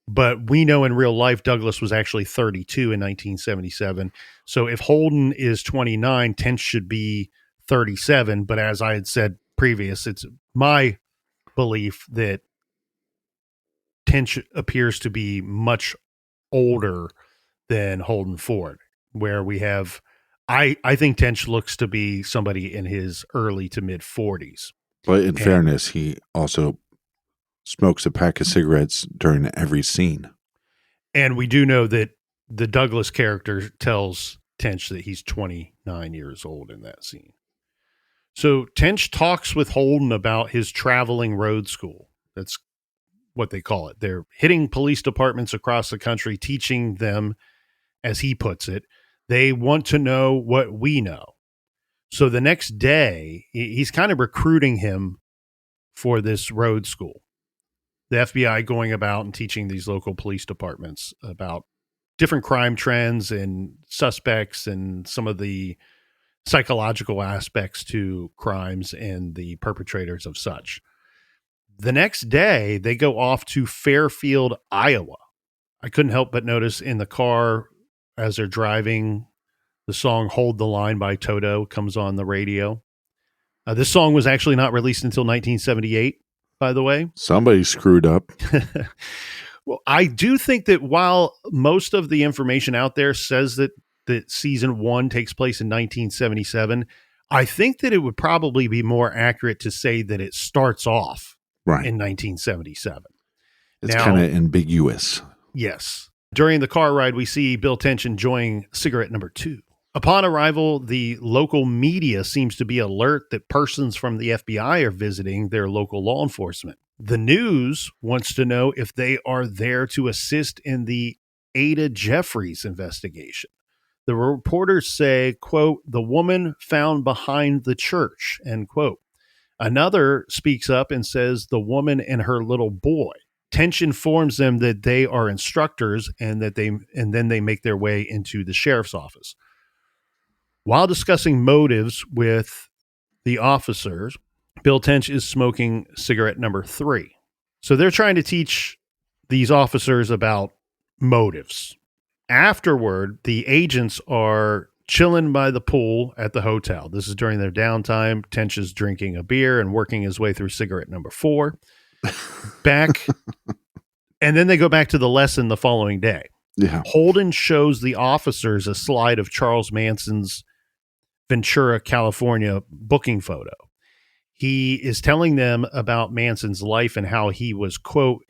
But we know in real life, Douglas was actually 32 in 1977. So if Holden is 29, Tench should be 37. But as I had said previous, it's my belief that Tench appears to be much older than Holden Ford, where we have, I think Tench looks to be somebody in his early to mid 40s. But in fairness, he also smokes a pack of cigarettes during every scene. And we do know that the Douglas character tells Tench that he's 29 years old in that scene. So Tench talks with Holden about his traveling road school. That's what they call it. They're hitting police departments across the country, teaching them, as he puts it, they want to know what we know. So the next day, he's kind of recruiting him for this road school. The FBI going about and teaching these local police departments about different crime trends and suspects and some of the psychological aspects to crimes and the perpetrators of such. The next day, they go off to Fairfield, Iowa. I couldn't help but notice in the car as they're driving, the song Hold the Line by Toto comes on the radio. This song was actually not released until 1978, by the way. Somebody screwed up. Well, I do think that while most of the information out there says that season 1 takes place in 1977, I think that it would probably be more accurate to say that it starts off in 1977. It's kind of ambiguous. Yes. During the car ride, we see Bill Tench enjoying cigarette number 2. Upon arrival, the local media seems to be alert that persons from the FBI are visiting their local law enforcement. The news wants to know if they are there to assist in the Ada Jeffries investigation. The reporters say, quote, the woman found behind the church, end quote. Another speaks up and says the woman and her little boy. Tench informs them that they are instructors and then they make their way into the sheriff's office. While discussing motives with the officers, Bill Tench is smoking cigarette number 3. So they're trying to teach these officers about motives. Afterward, the agents are chilling by the pool at the hotel. This is during their downtime. Tench is drinking a beer and working his way through cigarette number 4. Back, and then they go back to the lesson the following day. Yeah. Holden shows the officers a slide of Charles Manson's Ventura, California booking photo. He is telling them about Manson's life and how he was, quote,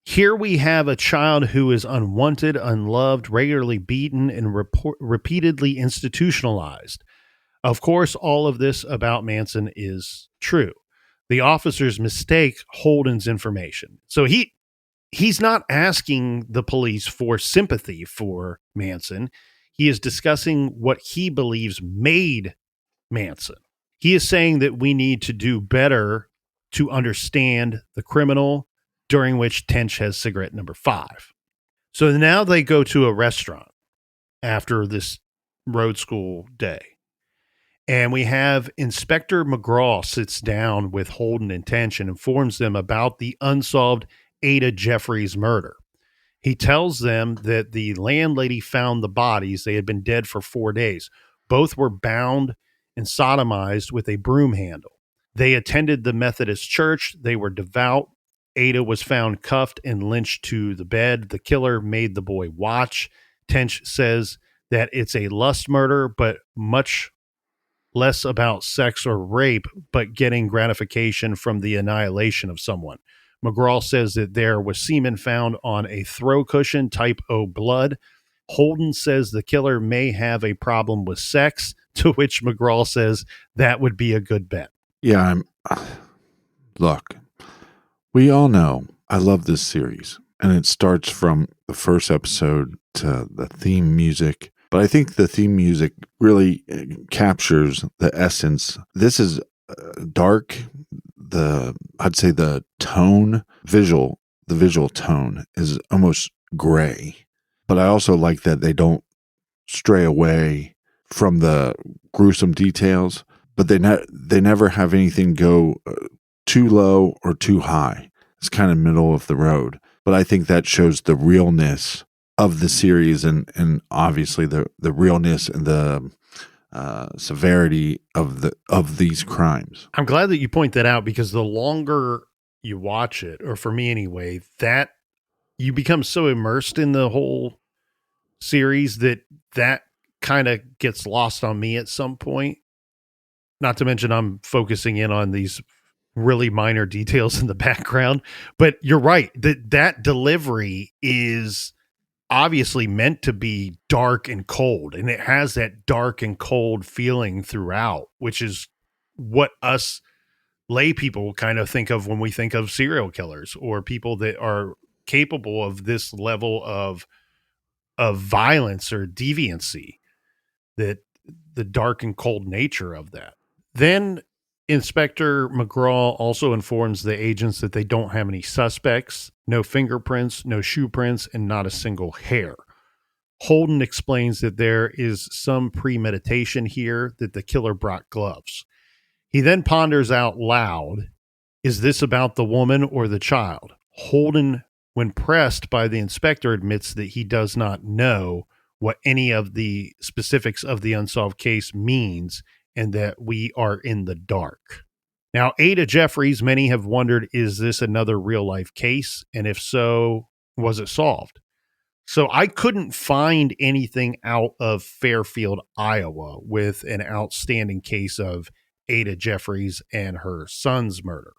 here we have a child who is unwanted, unloved, regularly beaten, and repeatedly institutionalized. Of course, all of this about Manson is true. The officers mistake Holden's information. So he's not asking the police for sympathy for Manson. He is discussing what he believes made Manson. He is saying that we need to do better to understand the criminal, during which Tench has cigarette number 5. So now they go to a restaurant after this road school day. And we have Inspector McGraw sits down with Holden and Tench and informs them about the unsolved Ada Jeffries murder. He tells them that the landlady found the bodies. They had been dead for 4 days. Both were bound and sodomized with a broom handle. They attended the Methodist church. They were devout. Ada was found cuffed and lynched to the bed. The killer made the boy watch. Tench says that it's a lust murder, but much less about sex or rape, but getting gratification from the annihilation of someone. McGraw says that there was semen found on a throw cushion, type O blood. Holden says the killer may have a problem with sex, to which McGraw says that would be a good bet. Yeah, look, we all know I love this series, and it starts from the first episode to the theme music. But I think the theme music really captures the essence. This is dark. I'd say the visual tone is almost gray. But I also like that they don't stray away from the gruesome details, but they never have anything go too low or too high. It's kind of middle of the road. But I think that shows the realness of the series and obviously the realness and the severity of these crimes. I'm glad that you point that out, because the longer you watch it, or for me anyway, that you become so immersed in the whole series that kind of gets lost on me at some point. Not to mention I'm focusing in on these really minor details in the background, but you're right. That delivery is obviously meant to be dark and cold, and it has that dark and cold feeling throughout, which is what us lay people kind of think of when we think of serial killers or people that are capable of this level of violence or deviancy, that the dark and cold nature of that. Then Inspector McGraw also informs the agents that they don't have any suspects, no fingerprints, no shoe prints, and not a single hair. Holden explains that there is some premeditation here, that the killer brought gloves. He then ponders out loud, is this about the woman or the child? Holden, when pressed by the inspector, admits that he does not know what any of the specifics of the unsolved case means, and that we are in the dark. Now, Ada Jeffries, many have wondered, is this another real-life case? And if so, was it solved? So I couldn't find anything out of Fairfield, Iowa, with an outstanding case of Ada Jeffries and her son's murder.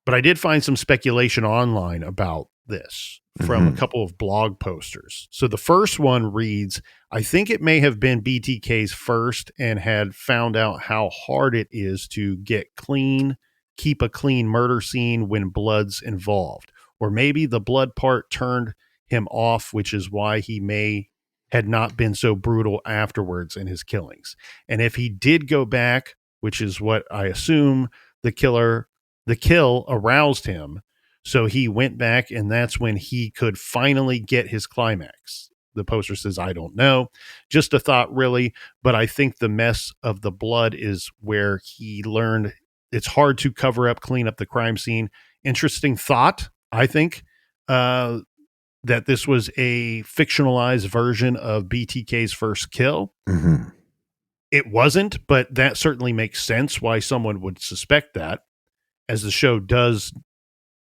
But I did find some speculation online about this from a couple of blog posters. So the first one reads, I think it may have been BTK's first and had found out how hard it is to keep a clean murder scene when blood's involved. Or maybe the blood part turned him off, which is why he had not been so brutal afterwards in his killings. And if he did go back, which is what I assume, the kill aroused him. So he went back, and that's when he could finally get his climax. The poster says, I don't know. Just a thought, really. But I think the mess of the blood is where he learned it's hard to cover up, clean up the crime scene. Interesting thought, I think, that this was a fictionalized version of BTK's first kill. Mm-hmm. It wasn't, but that certainly makes sense why someone would suspect that, as the show does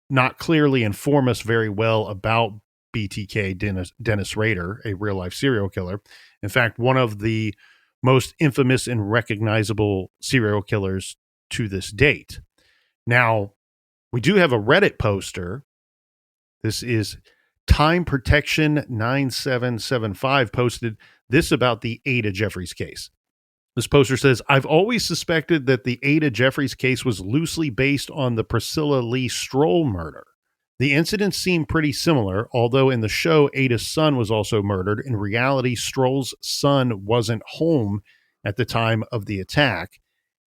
not clearly inform us very well about BTK, Dennis Rader, a real-life serial killer. In fact, one of the most infamous and recognizable serial killers to this date. Now, we do have a Reddit poster. This is Time Protection 9775 posted this about the Ada Jeffries case. This poster says, I've always suspected that the Ada Jeffries case was loosely based on the Priscilla Lee Stroll murder. The incidents seem pretty similar, although in the show, Ada's son was also murdered. In reality, Stroll's son wasn't home at the time of the attack,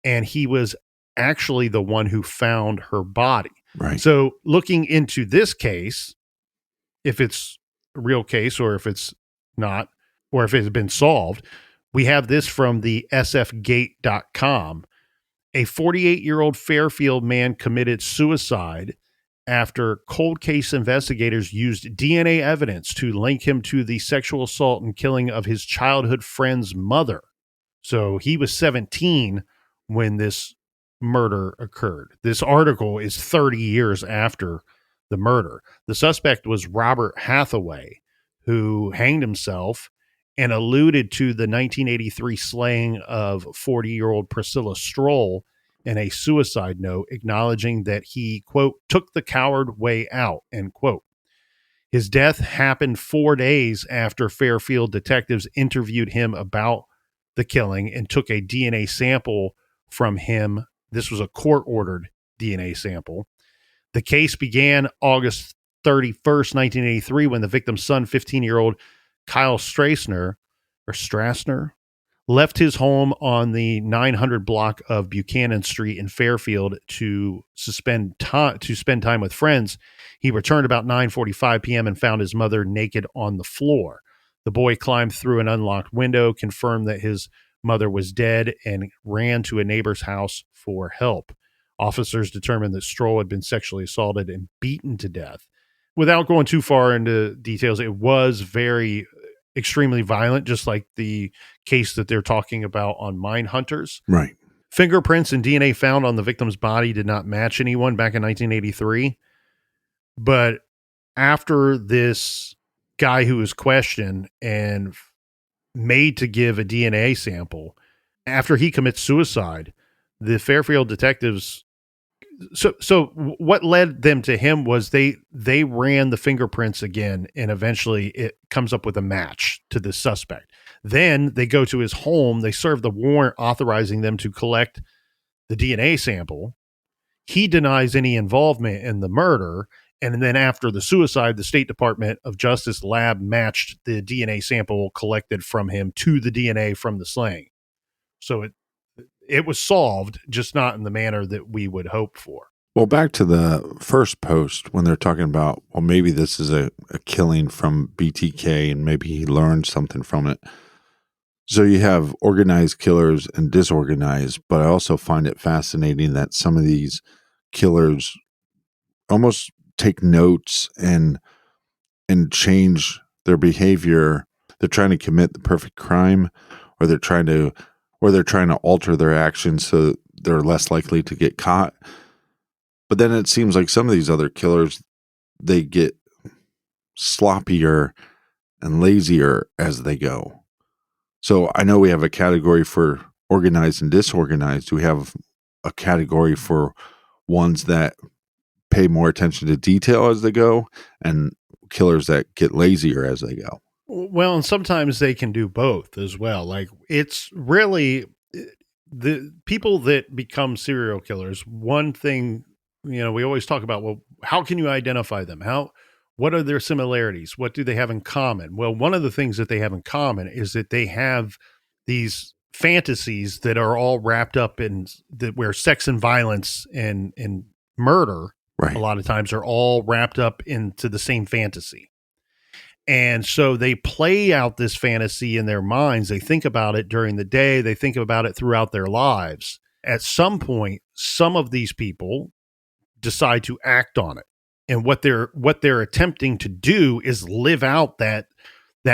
and he was actually the one who found her body. Right. So looking into this case, if it's a real case or if it's not, or if it's been solved, we have this from the sfgate.com. A 48-year-old Fairfield man committed suicide after cold case investigators used DNA evidence to link him to the sexual assault and killing of his childhood friend's mother. So he was 17 when this murder occurred. This article is 30 years after the murder. The suspect was Robert Hathaway, who hanged himself and alluded to the 1983 slaying of 40-year-old Priscilla Stroll in a suicide note, acknowledging that he, quote, took the coward way out, end quote. His death happened 4 days after Fairfield detectives interviewed him about the killing and took a DNA sample from him. This was a court-ordered DNA sample. The case began August 31st, 1983, when the victim's son, 15-year-old Kyle Strassner, left his home on the 900 block of Buchanan Street in Fairfield to spend time with friends. He returned about 9:45 p.m. and found his mother naked on the floor. The boy climbed through an unlocked window, confirmed that his mother was dead, and ran to a neighbor's house for help. Officers determined that Stroll had been sexually assaulted and beaten to death. Without going too far into details, it was very extremely violent, just like the case that they're talking about on Mindhunters. Right. Fingerprints and DNA found on the victim's body did not match anyone back in 1983. But after this guy who was questioned and made to give a DNA sample, after he commits suicide, the Fairfield detectives, so what led them to him was they ran the fingerprints again, and eventually it comes up with a match to the suspect. Then they go to his home. They serve the warrant authorizing them to collect the DNA sample. He denies any involvement in the murder. And then after the suicide, the State Department of Justice lab matched the DNA sample collected from him to the DNA from the slaying. So it was solved, just not in the manner that we would hope for. Well, back to the first post when they're talking about, well, maybe this is a killing from BTK and maybe he learned something from it. So you have organized killers and disorganized, but I also find it fascinating that some of these killers almost take notes and change their behavior. They're trying to commit the perfect crime, or they're trying to alter their actions so they're less likely to get caught. But then it seems like some of these other killers, they get sloppier and lazier as they go. So I know we have a category for organized and disorganized. Do we have a category for ones that pay more attention to detail as they go and killers that get lazier as they go? Well, and sometimes they can do both as well. Like, it's really the people that become serial killers. One thing, we always talk about, well, how can you identify them? What are their similarities? What do they have in common? Well, one of the things that they have in common is that they have these fantasies that are all wrapped up in where sex and violence and murder, right, a lot of times are all wrapped up into the same fantasy. And so they play out this fantasy in their minds. They think about it during the day. They think about it throughout their lives. At some point, some of these people decide to act on it. And what they're attempting to do is live out that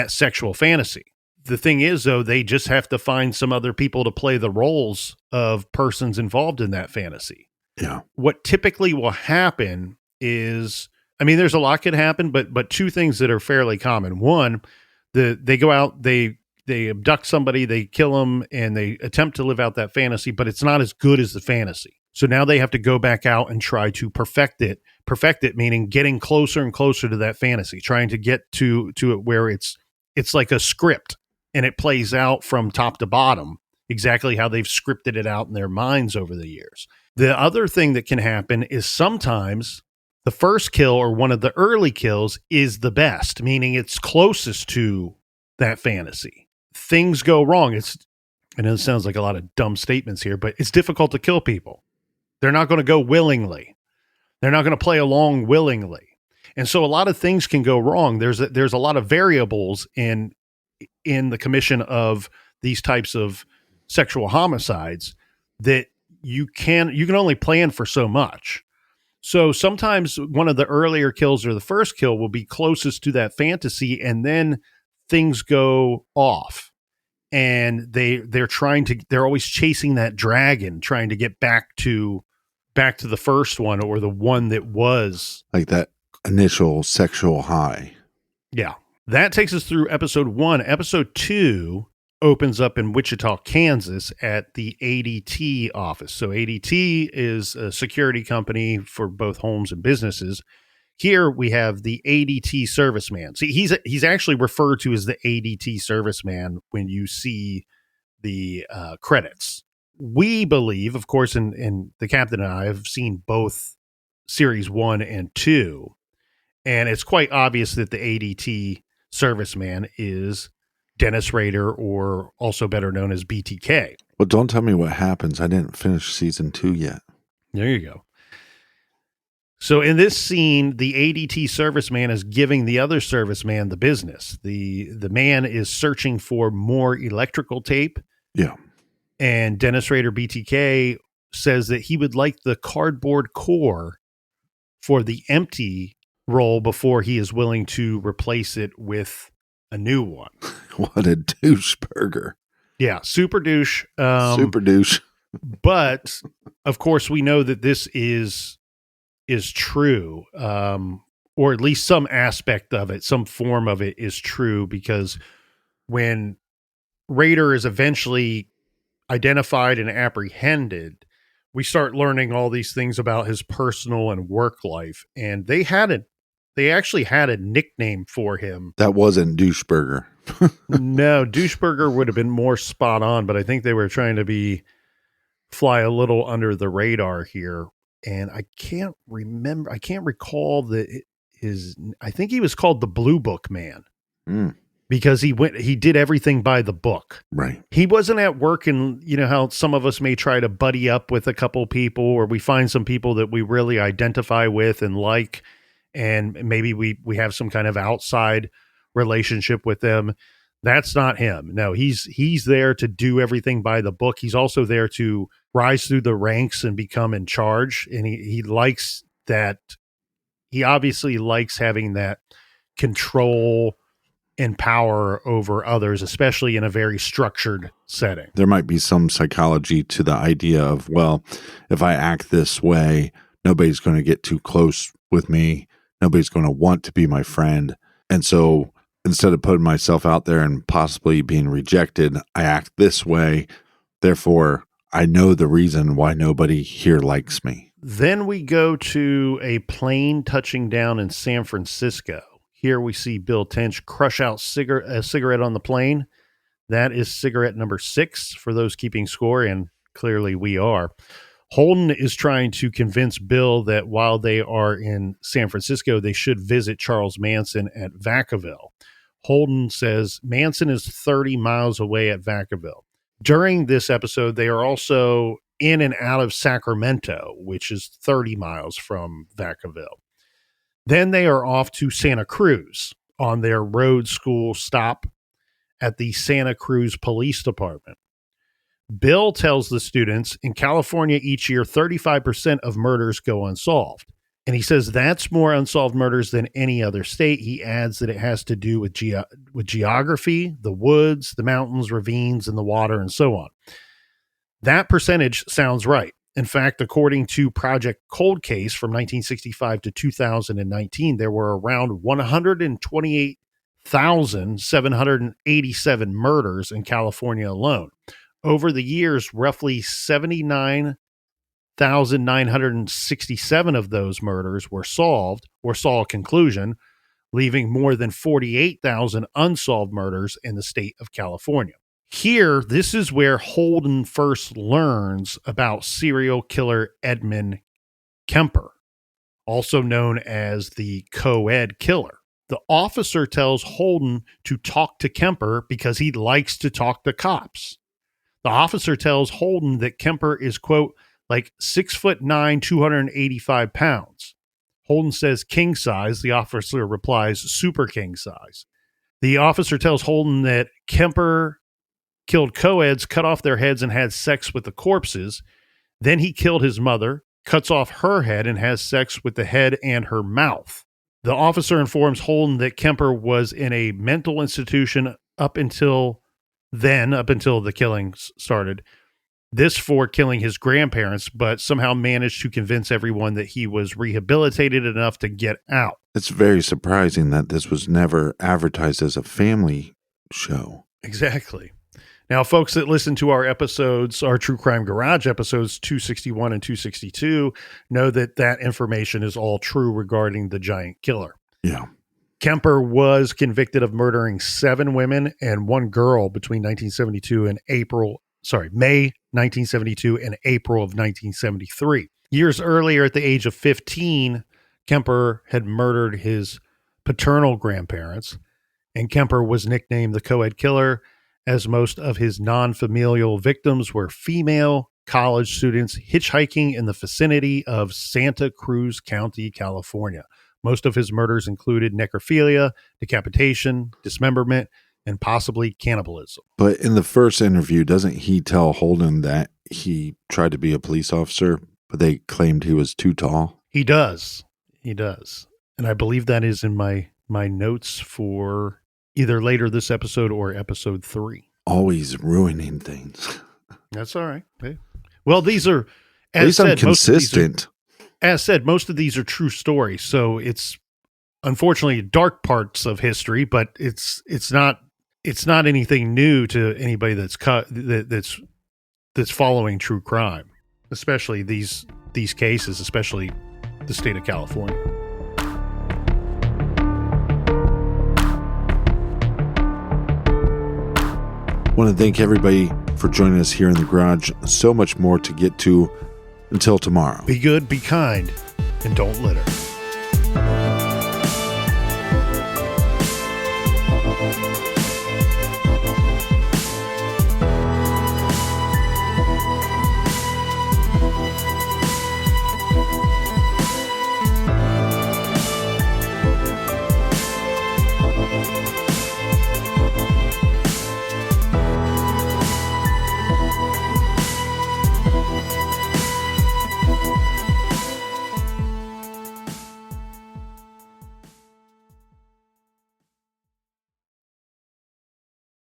sexual fantasy. The thing is, though, they just have to find some other people to play the roles of persons involved in that fantasy. Yeah. What typically will happen is, there's a lot could happen, but two things that are fairly common. One, they go out, they abduct somebody, they kill them, and they attempt to live out that fantasy, but it's not as good as the fantasy. So now they have to go back out and try to perfect it, meaning getting closer and closer to that fantasy, trying to get to it where it's like a script and it plays out from top to bottom, exactly how they've scripted it out in their minds over the years. The other thing that can happen is sometimes the first kill or one of the early kills is the best, meaning it's closest to that fantasy. Things go wrong. I know this sounds like a lot of dumb statements here, but it's difficult to kill people. They're not going to go willingly. They're not going to play along willingly. And so a lot of things can go wrong. There's a lot of variables in the commission of these types of sexual homicides that you can only plan for so much. So sometimes one of the earlier kills or the first kill will be closest to that fantasy, and then things go off. And they're always chasing that dragon, trying to get back to the first one, or the one that was like that initial sexual high. Yeah. That takes us through episode 1. Episode 2 opens up in Wichita, Kansas at the ADT office. So ADT is a security company for both homes and businesses. Here we have the ADT serviceman. See, he's actually referred to as the ADT serviceman when you see the credits. We believe, of course, and the captain and I have seen both series 1 and 2, and it's quite obvious that the ADT serviceman is Dennis Rader, or also better known as BTK. Well, don't tell me what happens. I didn't finish season 2 yet. There you go. So in this scene, the ADT serviceman is giving the other serviceman the business. The man is searching for more electrical tape. Yeah. And Dennis Rader, BTK, says that he would like the cardboard core for the empty roll before he is willing to replace it with a new one. What a douche burger. Yeah, super douche. Super douche. But of course, we know that this is true, or at least some aspect of it, some form of it is true, because when Rader is eventually identified and apprehended, we start learning all these things about his personal and work life, and they actually had a nickname for him. That wasn't doucheburger. No, doucheburger would have been more spot on, but I think they were trying to fly a little under the radar here. And I can't recall I think he was called the Blue Book Man. Because he did everything by the book. Right. He wasn't at work, and you know how some of us may try to buddy up with a couple people, or we find some people that we really identify with and like, and maybe we have some kind of outside relationship with them. That's not him. No, he's there to do everything by the book. He's also there to rise through the ranks and become in charge. And he likes that. He obviously likes having that control and power over others, especially in a very structured setting. There might be some psychology to the idea of, well, if I act this way, nobody's going to get too close with me. Nobody's going to want to be my friend. And so instead of putting myself out there and possibly being rejected, I act this way. Therefore, I know the reason why nobody here likes me. Then we go to a plane touching down in San Francisco. Here we see Bill Tench crush out a cigarette on the plane. That is cigarette number 6 for those keeping score, and clearly we are. Holden is trying to convince Bill that while they are in San Francisco, they should visit Charles Manson at Vacaville. Holden says Manson is 30 miles away at Vacaville. During this episode, they are also in and out of Sacramento, which is 30 miles from Vacaville. Then they are off to Santa Cruz on their road school stop at the Santa Cruz Police Department. Bill tells the students in California each year, 35% of murders go unsolved. And he says that's more unsolved murders than any other state. He adds that it has to do with geography, the woods, the mountains, ravines, and the water, and so on. That percentage sounds right. In fact, according to Project Cold Case from 1965 to 2019, there were around 128,787 murders in California alone. Over the years, roughly 79,967 of those murders were solved or saw a conclusion, leaving more than 48,000 unsolved murders in the state of California. Here, this is where Holden first learns about serial killer Edmund Kemper, also known as the co-ed killer. The officer tells Holden to talk to Kemper because he likes to talk to cops. The officer tells Holden that Kemper is, quote, like 6'9", 285 pounds. Holden says king size. The officer replies super king size. The officer tells Holden that Kemper killed co-eds, cut off their heads, and had sex with the corpses. Then he killed his mother, cuts off her head, and has sex with the head and her mouth. The officer informs Holden that Kemper was in a mental institution up until the killings started. This for killing his grandparents, but somehow managed to convince everyone that he was rehabilitated enough to get out. It's very surprising that this was never advertised as a family show. Exactly. Now, folks that listen to our episodes, our True Crime Garage episodes 261 and 262, know that information is all true regarding the giant killer. Yeah. Kemper was convicted of murdering 7 women and 1 girl between May 1972 and April of 1973. Years earlier, at the age of 15, Kemper had murdered his paternal grandparents, and Kemper was nicknamed the co-ed killer, as most of his non-familial victims were female college students hitchhiking in the vicinity of Santa Cruz County, California. Most of his murders included necrophilia, decapitation, dismemberment, and possibly cannibalism. But in the first interview, doesn't he tell Holden that he tried to be a police officer, but they claimed he was too tall? He does. And I believe that is in my notes for either later this episode or episode 3. Always ruining things. That's all right. Okay. Well, these are, at least I'm consistent. Most of these are true stories. So it's unfortunately dark parts of history, but it's not anything new to anybody that's following true crime, especially these cases, especially the state of California. I want to thank everybody for joining us here in the garage. So much more to get to. Until tomorrow. Be good, be kind, and don't litter.